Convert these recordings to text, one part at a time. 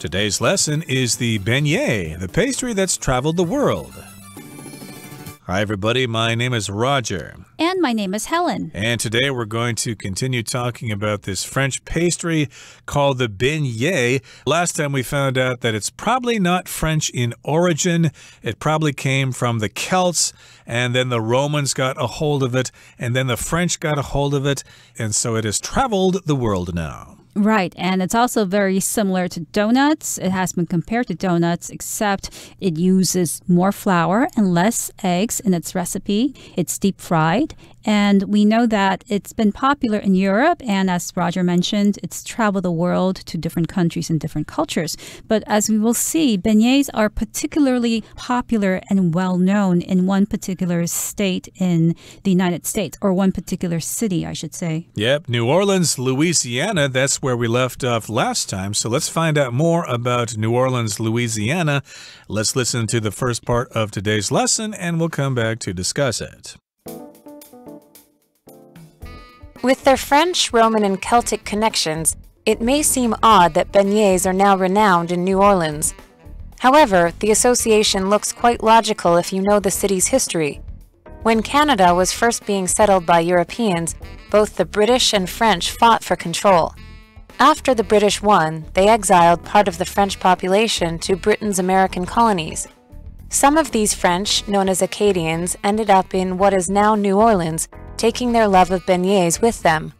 Today's lesson is the beignet, the pastry that's traveled the world. Hi, everybody. My name is Roger. And my name is Helen. And today we're going to continue talking about this French pastry called the beignet. Last time we found out that it's probably not French in origin. It probably came from the Celts, and then the Romans got a hold of it, and then the French got a hold of it, and so it has traveled the world now. Right, and it's also very similar to donuts. It has been compared to donuts, except it uses more flour and less eggs in its recipe. It's deep fried, and we know that it's been popular in Europe, and as Roger mentioned, it's traveled the world to different countries and different cultures. But as we will see, beignets are particularly popular and well-known in one particular state in the United States, or one particular city, I should say. Yep, New Orleans, Louisiana, that's where we left off last time. So let's find out more about New Orleans, Louisiana. Let's listen to the first part of today's lesson, and we'll come back to discuss it. With their French, Roman, and Celtic connections, it may seem odd that beignets are now renowned in New Orleans. However, the association looks quite logical if you know the city's history. When Canada was first being settled by Europeans, both the British and French fought for control. After the British won, they exiled part of the French population to Britain's American colonies. Some of these French, known as Acadians, ended up in what is now New Orleans, taking their love of beignets with them.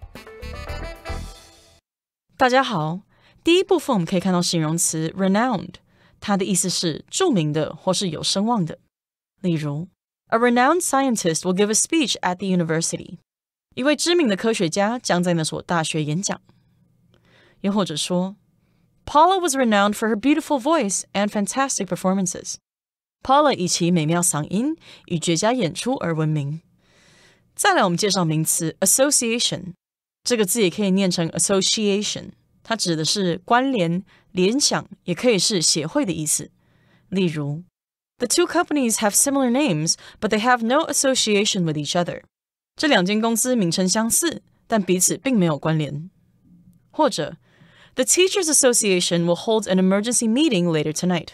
大家好，第一部分我们可以看到形容词 renowned， 它的意思是著名的或是有声望的。例如 A renowned scientist will give a speech at the university. 一位知名的科学家将在那所大学演讲。又或者说 Paula was renowned for her beautiful voice and fantastic performances. Paula 以其美妙嗓音与绝佳演出而闻名。再来我们介绍名词 association， 这个字也可以念成 association， 它指的是关联、联想，也可以是协会的意思。例如 The two companies have similar names, but they have no association with each other. 这两间公司名称相似，但彼此并没有关联。或者The Teachers Association will hold an emergency meeting later tonight.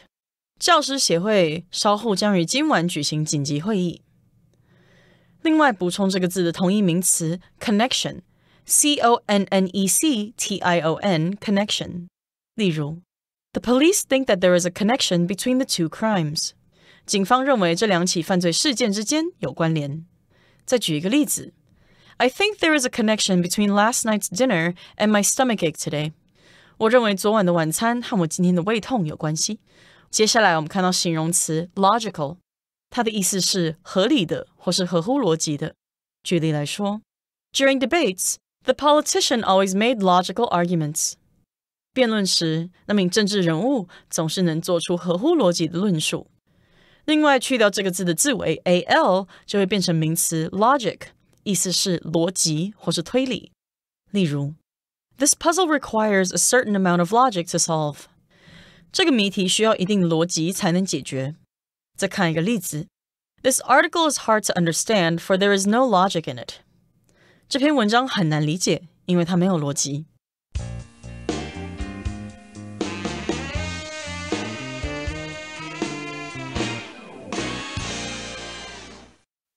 教师协会稍后将于今晚举行紧急会议。另外补充这个字的同义名词 connection, C-O-N-N-E-C-T-I-O-N, connection. 例如 The police think that there is a connection between the two crimes. 警方认为这两起犯罪事件之间有关联。再举一个例子 I think there is a connection between last night's dinner and my stomachache today. 我认为昨晚的晚餐和我今天的胃痛有关系。接下来我们看到形容词 logical， 它的意思是合理的或是合乎逻辑的。举例来说 During debates, the politician always made logical arguments. 辩论时，那名政治人物总是能做出合乎逻辑的论述。另外去掉这个字的字尾 al 就会变成名词 logic， 意思是逻辑或是推理。例如This puzzle requires a certain amount of logic to solve. 这个谜题需要一定逻辑才能解决。再看一个例子 This article is hard to understand, for there is no logic in it. 这篇文章很难理解，因为它没有逻辑。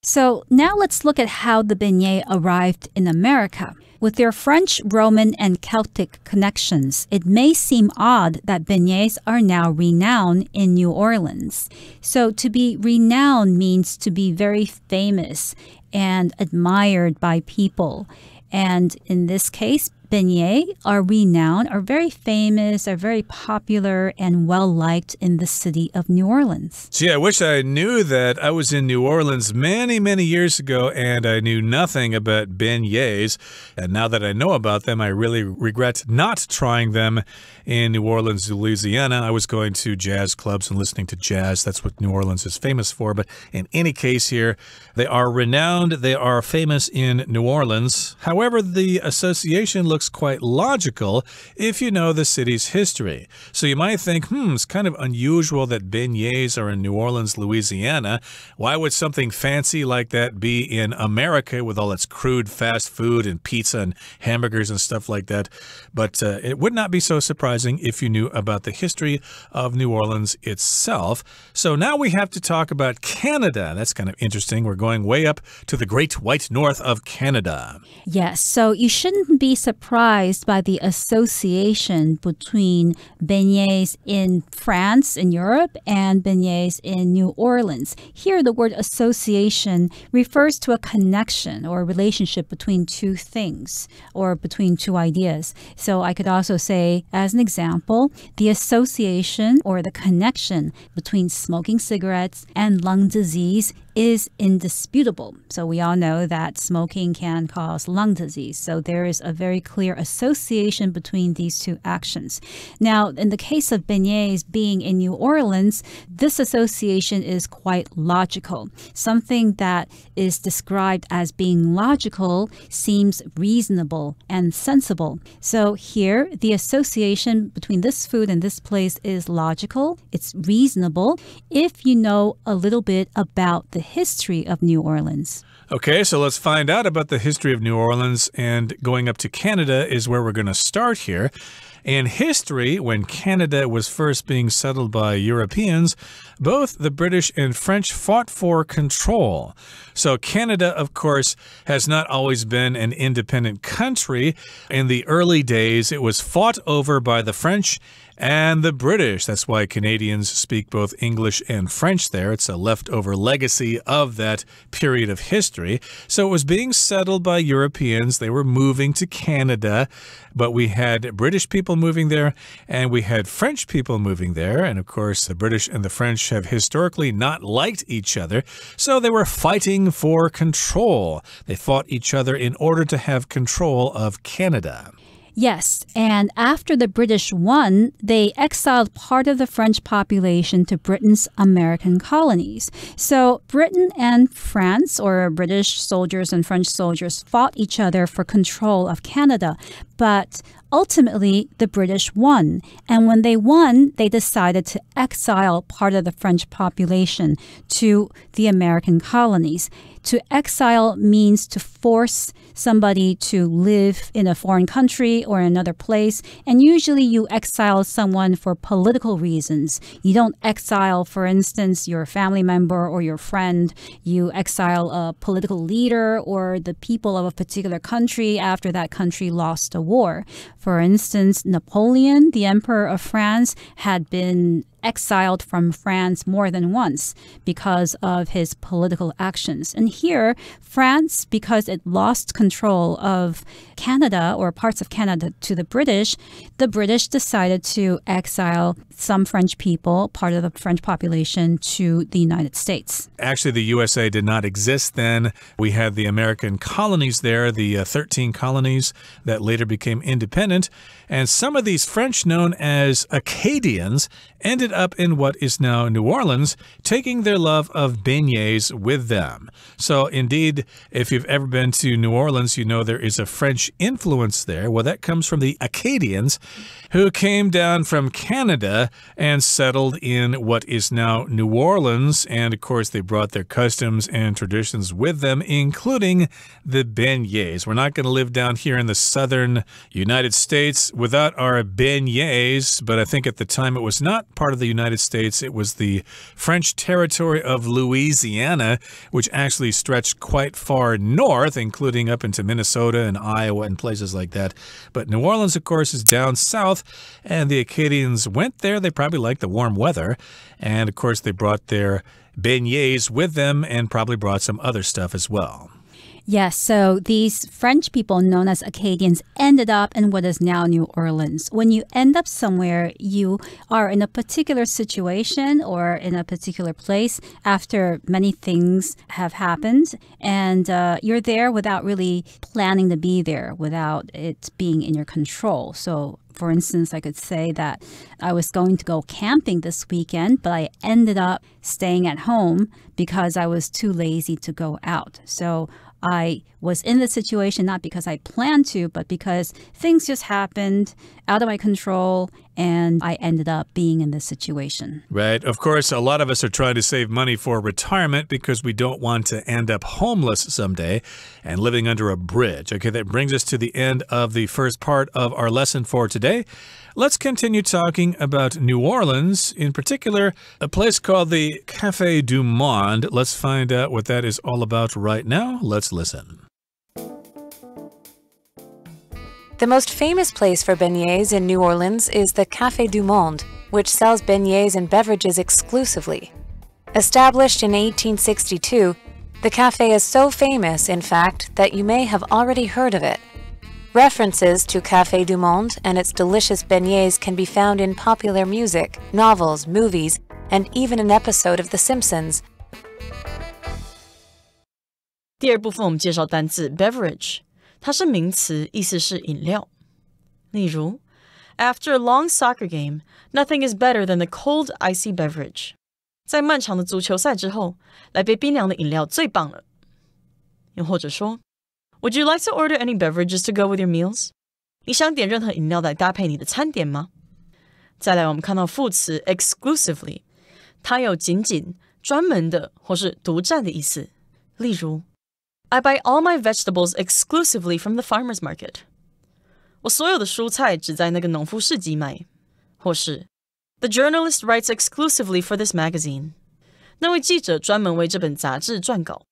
So now let's look at how the beignet arrived in America. With their French, Roman, and Celtic connections, it may seem odd that beignets are now renowned in New Orleans. So to be renowned means to be very famous and admired by people. And in this case, beignets are renowned, are very famous, are very popular, and well-liked in the city of New Orleans. Gee, I wish I knew that. I was in New Orleans many, many years ago, and I knew nothing about beignets. And now that I know about them, I really regret not trying them in New Orleans, Louisiana. I was going to jazz clubs and listening to jazz. That's what New Orleans is famous for. But in any case here, they are renowned. They are famous in New Orleans. However, the association looks looks quite logical if you know the city's history. So you might think, it's kind of unusual that beignets are in New Orleans, Louisiana. Why would something fancy like that be in America with all its crude fast food and pizza and hamburgers and stuff like that? But it would not be so surprising if you knew about the history of New Orleans itself. So now we have to talk about Canada. That's kind of interesting. We're going way up to the great white north of Canada. Yes, so you shouldn't be surprised by the association between beignets in France, in Europe, and beignets in New Orleans. Here, the word association refers to a connection or a relationship between two things or between two ideas. So I could also say, as an example, the association or the connection between smoking cigarettes and lung disease is indisputable. So we all know that smoking can cause lung disease. So there is a very clear association between these two actions. Now, in the case of beignets being in New Orleans, this association is quite logical. Something that is described as being logical seems reasonable and sensible. So here, the association between this food and this place is logical. It's reasonable if you know a little bit about the history of New Orleans. Okay, so let's find out about the history of New Orleans, and going up to Canada is where we're going to start here. In history, when Canada was first being settled by Europeans, both the British and French fought for control. So Canada, of course, has not always been an independent country. In the early days, it was fought over by the French and the British. That's why Canadians speak both English and French there. It's a leftover legacy of that period of history. So it was being settled by Europeans. They were moving to Canada, but we had British people moving there and we had French people moving there. And of course, the British and the French have historically not liked each other, so they were fighting for control. They fought each other in order to have control of Canada. Yes, and after the British won, they exiled part of the French population to Britain's American colonies. So Britain and France, or British soldiers and French soldiers, fought each other for control of Canada. But ultimately, the British won. And when they won, they decided to exile part of the French population to the American colonies. To exile means to force somebody to live in a foreign country or another place. And usually you exile someone for political reasons. You don't exile, for instance, your family member or your friend. You exile a political leader or the people of a particular country after that country lost a war. For instance, Napoleon, the Emperor of France, had been exiled from France more than once because of his political actions. And here, France, because it lost control of Canada or parts of Canada to the British decided to exile some French people, part of the French population, to the United States. Actually, the USA did not exist then. We had the American colonies there, the 13 colonies that later became independent. And some of these French, known as Acadians, ended up in what is now New Orleans, taking their love of beignets with them. So indeed, if you've ever been to New Orleans, you know there is a French influence there. Well, that comes from the Acadians, who came down from Canada and settled in what is now New Orleans. And of course, they brought their customs and traditions with them, including the beignets. We're not going to live down here in the southern United States without our beignets, but I think at the time it was not part of the United States. It was the French territory of Louisiana, which actually stretched quite far north, including up into Minnesota and Iowa and places like that. But New Orleans, of course, is down south, and the Acadians went there. They probably liked the warm weather, and of course, they brought their beignets with them and probably brought some other stuff as well. Yes, so these French people known as Acadians ended up in what is now New Orleans. When you end up somewhere, you are in a particular situation or in a particular place after many things have happened, and you're there without really planning to be there, without it being in your control. So for instance, I could say that I was going to go camping this weekend, but I ended up staying at home because I was too lazy to go out. So I was in the situation not because I planned to, but because things just happened out of my control and I ended up being in this situation. Right. Of course, a lot of us are trying to save money for retirement because we don't want to end up homeless someday and living under a bridge. Okay, that brings us to the end of the first part of our lesson for today. Let's continue talking about New Orleans, in particular, a place called the Café du Monde. Let's find out what that is all about right now. Let's listen. The most famous place for beignets in New Orleans is the Café du Monde, which sells beignets and beverages exclusively. Established in 1862, the cafe is so famous, in fact, that you may have already heard of it. References to Café du Monde and its delicious beignets can be found in popular music, novels, movies, and even an episode of The Simpsons. 第二部分我们介绍单字 beverage， 它是名词，意思是饮料。例如 After a long soccer game, nothing is better than the cold icy beverage. 在漫长的足球赛之后，来杯冰凉的饮料最棒了。又或者说Would you like to order any beverages to go with your meals? 你想点任何饮料来搭配你的餐点吗？再来，我们看到副词 exclusively， 它有仅仅、专门的或是独占的意思。例如 I buy all my vegetables exclusively from the farmer's market. 我所有的蔬菜只在那个农夫市集买。或是 The journalist writes exclusively for this magazine. 那位记者专门为这本杂志撰稿。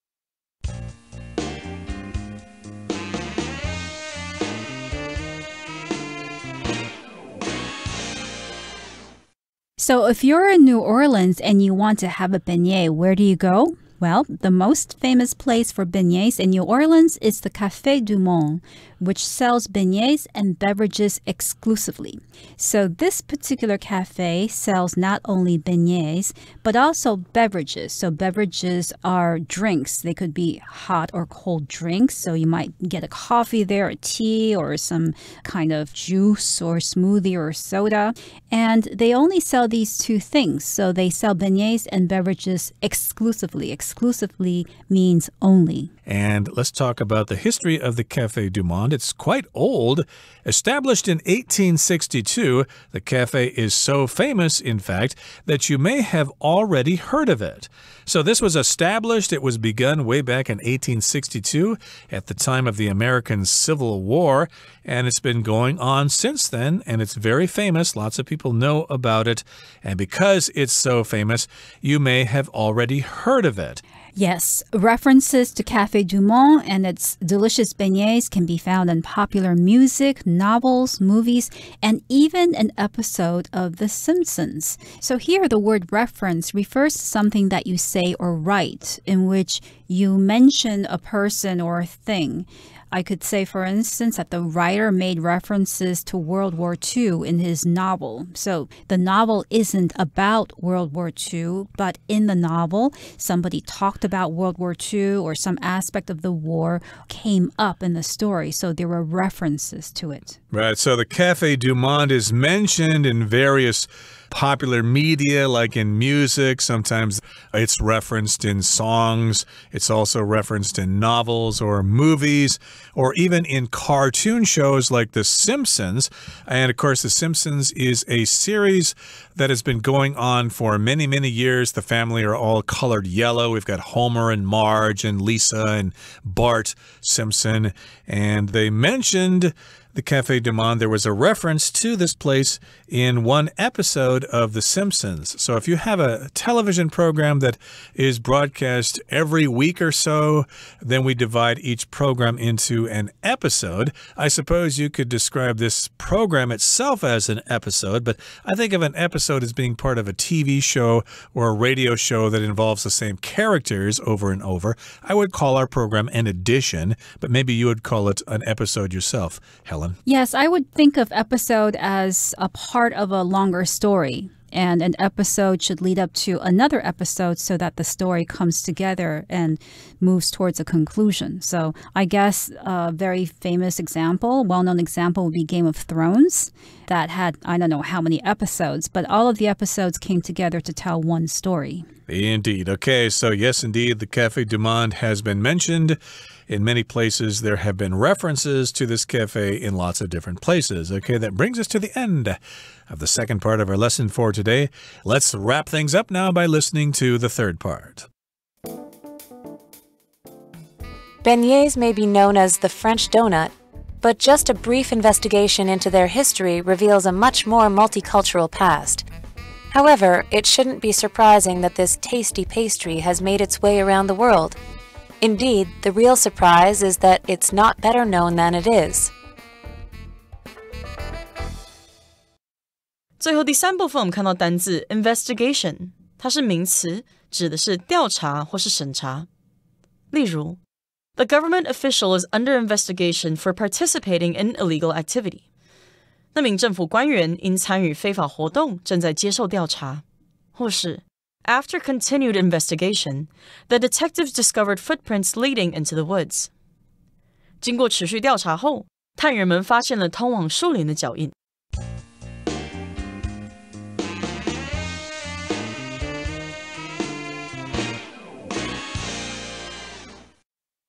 So if you're in New Orleans and you want to have a beignet, where do you go? Well, the most famous place for beignets in New Orleans is the Café du Monde, which sells beignets and beverages exclusively. So this particular cafe sells not only beignets, but also beverages. So beverages are drinks. They could be hot or cold drinks. So you might get a coffee there, a tea, or some kind of juice or smoothie or soda. And they only sell these two things. So they sell beignets and beverages exclusively. Exclusively means only. And let's talk about the history of the Café du Monde. It's quite old. Established in 1862, the cafe is so famous, in fact, that you may have already heard of it. So this was established, it was begun way back in 1862 at the time of the American Civil War, and it's been going on since then, and it's very famous. Lots of people know about it, and because it's so famous, you may have already heard of it. Yes, references to Café du Monde and its delicious beignets can be found in popular music, novels, movies, and even an episode of The Simpsons. So here the word reference refers to something that you say or write in which you mention a person or a thing. I could say, for instance, that the writer made references to World War II in his novel. So the novel isn't about World War II, but in the novel, somebody talked about World War II or some aspect of the war came up in the story. So there were references to it. Right. So the Café du Monde is mentioned in various popular media, like in music. Sometimes it's referenced in songs. It's also referenced in novels or movies, or even in cartoon shows like The Simpsons. And of course, The Simpsons is a series that has been going on for many, many years. The family are all colored yellow. We've got Homer and Marge and Lisa and Bart Simpson. And they mentioned the Café du Monde. There was a reference to this place in one episode of The Simpsons. So if you have a television program that is broadcast every week or so, then we divide each program into an episode. I suppose you could describe this program itself as an episode, but I think of an episode as being part of a TV show or a radio show that involves the same characters over and over. I would call our program an edition, but maybe you would call it an episode yourself, Helen. Yes, I would think of episode as a part of a longer story. And an episode should lead up to another episode so that the story comes together and moves towards a conclusion. So I guess a very famous example, well-known example would be Game of Thrones that had, I don't know how many episodes, but all of the episodes came together to tell one story. Indeed. Okay, so yes, indeed, the Café du Monde has been mentioned In many places, there have been references to this cafe in lots of different places. Okay, that brings us to the end of the second part of our lesson for today. Let's wrap things up now by listening to the third part. Beignets may be known as the French donut, but just a brief investigation into their history reveals a much more multicultural past. However, it shouldn't be surprising that this tasty pastry has made its way around the world. Indeed, the real surprise is that it's not better known than it is. 最后第三部分我们看到单字 investigation， 它是名词，指的是调查或是审查。例如 The government official is under investigation for participating in illegal activity. 那名政府官员因参与非法活动正在接受调查。或是 After continued investigation, the detectives discovered footprints leading into the woods. 经过持续调查后，探员们发现了通往树林的脚印。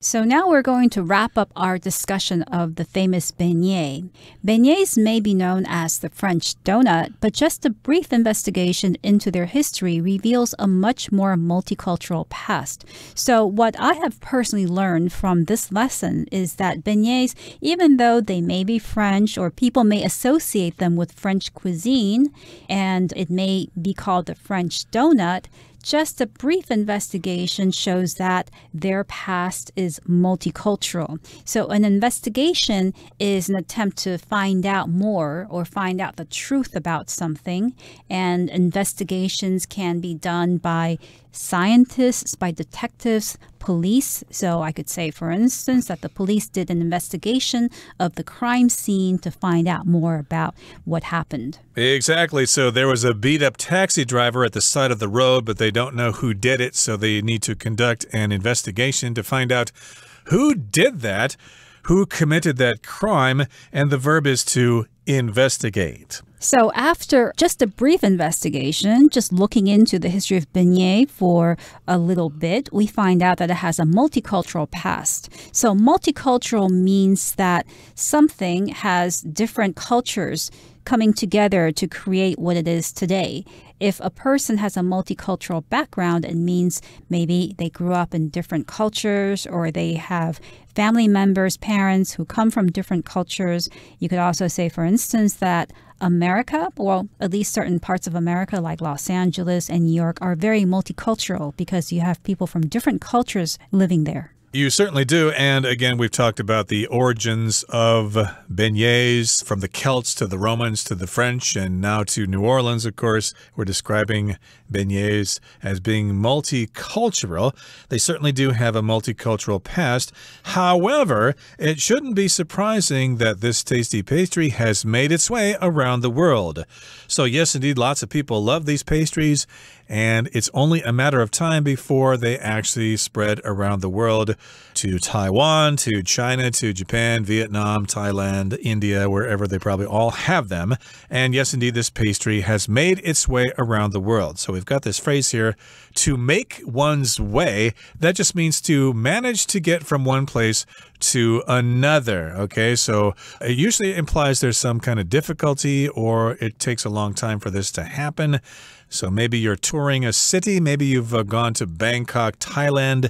So now we're going to wrap up our discussion of the famous beignet. Beignets may be known as the French donut, but just a brief investigation into their history reveals a much more multicultural past. So what I have personally learned from this lesson is that beignets, even though they may be French or people may associate them with French cuisine, and it may be called the French donut, just a brief investigation shows that their past is multicultural. So an investigation is an attempt to find out more or find out the truth about something. And investigations can be done by scientists, by detectives, police. So I could say, for instance, that the police did an investigation of the crime scene to find out more about what happened. Exactly. So there was a beat-up taxi driver at the side of the road, but they don't know who did it, so they need to conduct an investigation to find out who did that, who committed that crime, and the verb is to investigate. So after just a brief investigation, just looking into the history of beignet for a little bit, we find out that it has a multicultural past. So multicultural means that something has different cultures coming together to create what it is today. If a person has a multicultural background, it means maybe they grew up in different cultures or they have family members, parents who come from different cultures. You could also say, for instance, that America, well, at least certain parts of America like Los Angeles and New York are very multicultural because you have people from different cultures living there. You certainly do. And again, we've talked about the origins of beignets from the Celts to the Romans to the French and now to New Orleans, of course. We're describing beignets as being multicultural. They certainly do have a multicultural past. However, it shouldn't be surprising that this tasty pastry has made its way around the world. So yes, indeed, lots of people love these pastries, and it's only a matter of time before they actually spread around the world to Taiwan, to China, to Japan, Vietnam, Thailand, India, wherever they probably all have them. And yes, indeed, this pastry has made its way around the world. So we've got this phrase here, to make one's way. That just means to manage to get from one place to another. Okay, so it usually implies there's some kind of difficulty or it takes a long time for this to happen. So maybe you're touring a city, maybe you've gone to Bangkok, Thailand,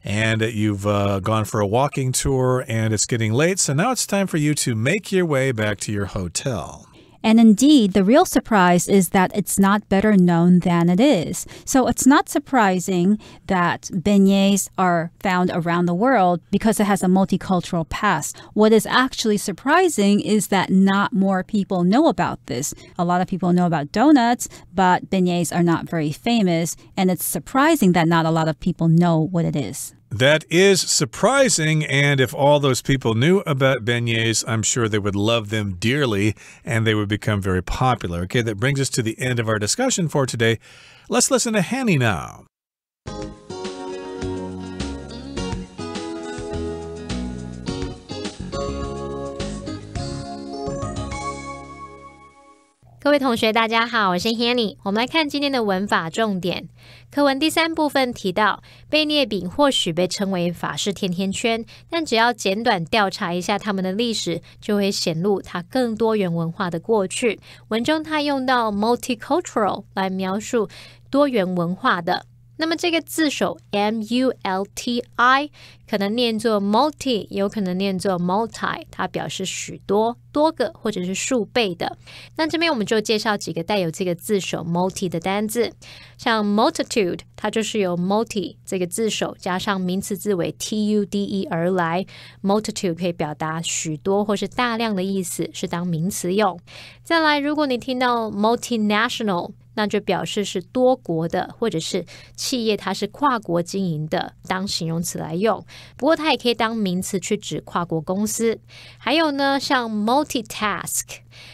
and you've gone for a walking tour and it's getting late. So now it's time for you to make your way back to your hotel. And indeed, the real surprise is that it's not better known than it is. So it's not surprising that beignets are found around the world because it has a multicultural past. What is actually surprising is that not more people know about this. A lot of people know about donuts, but beignets are not very famous. And it's surprising that not a lot of people know what it is. That is surprising, and if all those people knew about beignets, I'm sure they would love them dearly, and they would become very popular. Okay, that brings us to the end of our discussion for today. Let's listen to Hanny now. 各位同学大家好，我是 Hanny， 我们来看今天的文法重点。课文第3部分提到，贝涅饼或许被称为法式甜甜圈，但只要简短调查一下它们的历史，就会显露它更多元文化的过去。文中它用到 multicultural 来描述多元文化的。那么这个字首 multi 可能念作 multi， 有可能念作 multi， 它表示许多、多个或者是数倍的。那这边我们就介绍几个带有这个字首 multi 的单字，像 multitude， 它就是由 multi 这个字首加上名词字尾 tude 而来。multitude 可以表达许多或是大量的意思，是当名词用。再来，如果你听到 multinational，那就表示是多国的，或者是企业它是跨国经营的，当形容词来用。不过它也可以当名词去指跨国公司。还有呢，像 multitask，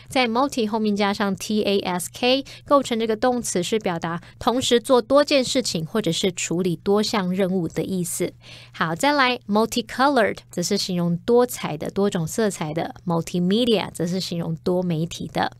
在 multi 后面加上 task， 构成这个动词是表达同时做多件事情，或者是处理多项任务的意思。好，再来 multicolored 则是形容多彩的、多种色彩的， multimedia 则是形容多媒体的。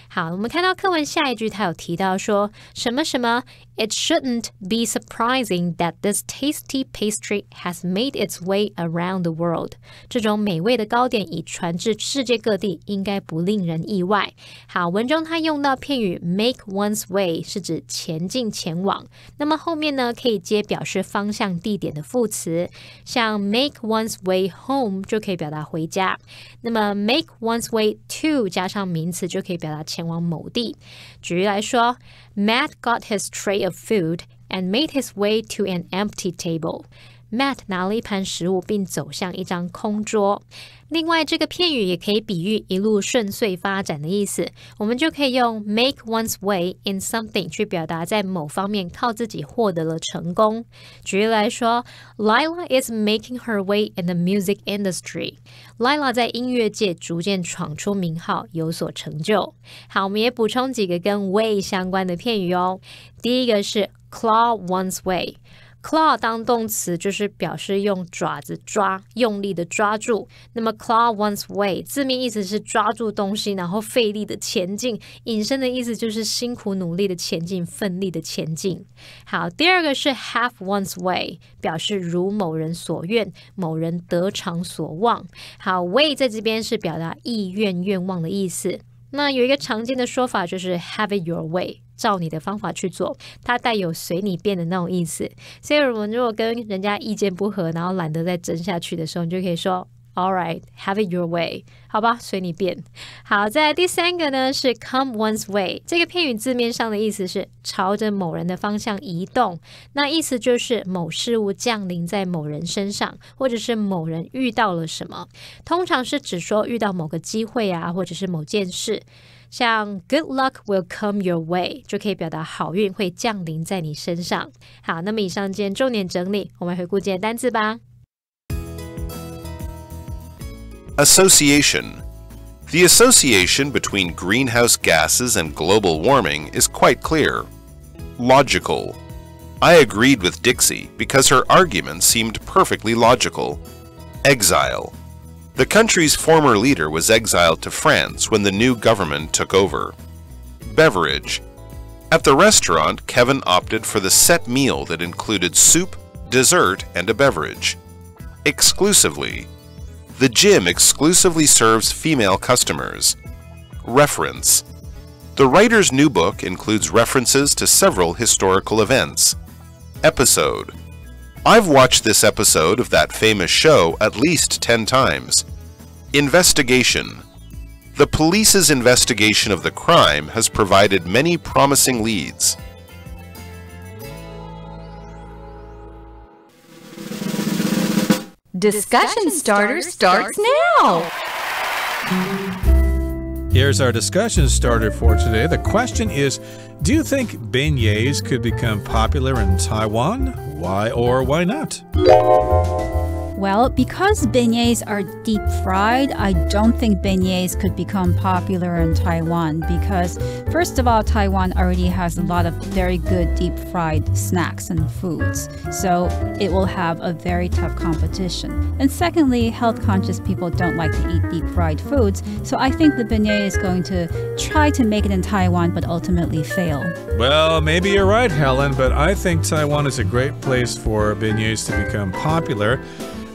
好，我们看到课文下一句，它有提到说什么什么 It shouldn't be surprising that this tasty pastry has made its way around the world. 这种美味的糕点已传至世界各地，应该不令人意外。好，文中它用到片语 make one's way 是指前进前往，那么后面呢可以接表示方向地点的副词，像 make one's way home 就可以表达回家，那么 make one's way to 加上名词就可以表达前往某地。举例来说， Matt got his tray of food and made his way to an empty table. Matt 拿了一盘食物并走向一张空桌。另外，这个片语也可以比喻一路顺遂发展的意思，我们就可以用 make one's way in something 去表达在某方面靠自己获得了成功。举例来说， Lila is making her way in the music industry. Lila 在音乐界逐渐闯出名号，有所成就。好，我们也补充几个跟 way 相关的片语哦。第一个是 claw one's way。Claw 当动词就是表示用爪子抓，用力的抓住。那么 claw one's way 字面意思是抓住东西，然后费力的前进，引申的意思就是辛苦努力的前进，奋力的前进。好，第二个是 have one's way， 表示如某人所愿，某人得偿所望。好， way 在这边是表达意愿、愿望的意思。那有一个常见的说法就是 have it your way， 照你的方法去做，它带有随你便的那种意思。所以我们如果跟人家意见不合，然后懒得再争下去的时候，你就可以说 All right, have it your way， 好吧，随你便。好，再来第三个呢是 come one's way， 这个片语字面上的意思是朝着某人的方向移动，那意思就是某事物降临在某人身上，或者是某人遇到了什么，通常是指说遇到某个机会啊，或者是某件事。像 good luck will come your way 就可以表达好运会降临在你身上。好，那么以上今天重点整理，我们回顾今天单字吧。Association. The association between greenhouse gases and global warming is quite clear. Logical. I agreed with Dixie because her argument seemed perfectly logical. Exile. The country's former leader was exiled to France when the new government took over. Beverage. At the restaurant, Kevin opted for the set meal that included soup, dessert, and a beverage. Exclusively. The gym exclusively serves female customers. Reference. The writer's new book includes references to several historical events. Episode. I've watched this episode of that famous show at least 10 times. Investigation. The police's investigation of the crime has provided many promising leads. Discussion starter starts now! Here's our discussion starter for today. The question is, do you think beignets could become popular in Taiwan? Why or why not? Well, because beignets are deep fried, I don't think beignets could become popular in Taiwan because, first of all, Taiwan already has a lot of very good deep fried snacks and foods, so it will have a very tough competition. And secondly, health-conscious people don't like to eat deep fried foods, so I think the beignet is going to try to make it in Taiwan but ultimately fail. Well, maybe you're right, Helen, but I think Taiwan is a great place for beignets to become popular.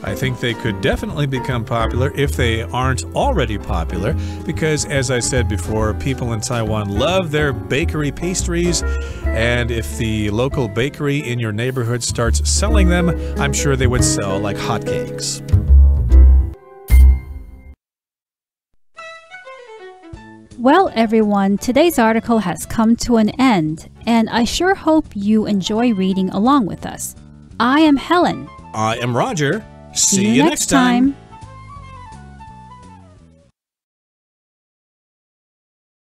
I think they could definitely become popular if they aren't already popular because, as I said before, people in Taiwan love their bakery pastries, and if the local bakery in your neighborhood starts selling them, I'm sure they would sell like hotcakes. Well, everyone, today's article has come to an end, and I sure hope you enjoy reading along with us. I am Helen. I am Roger. See you next time.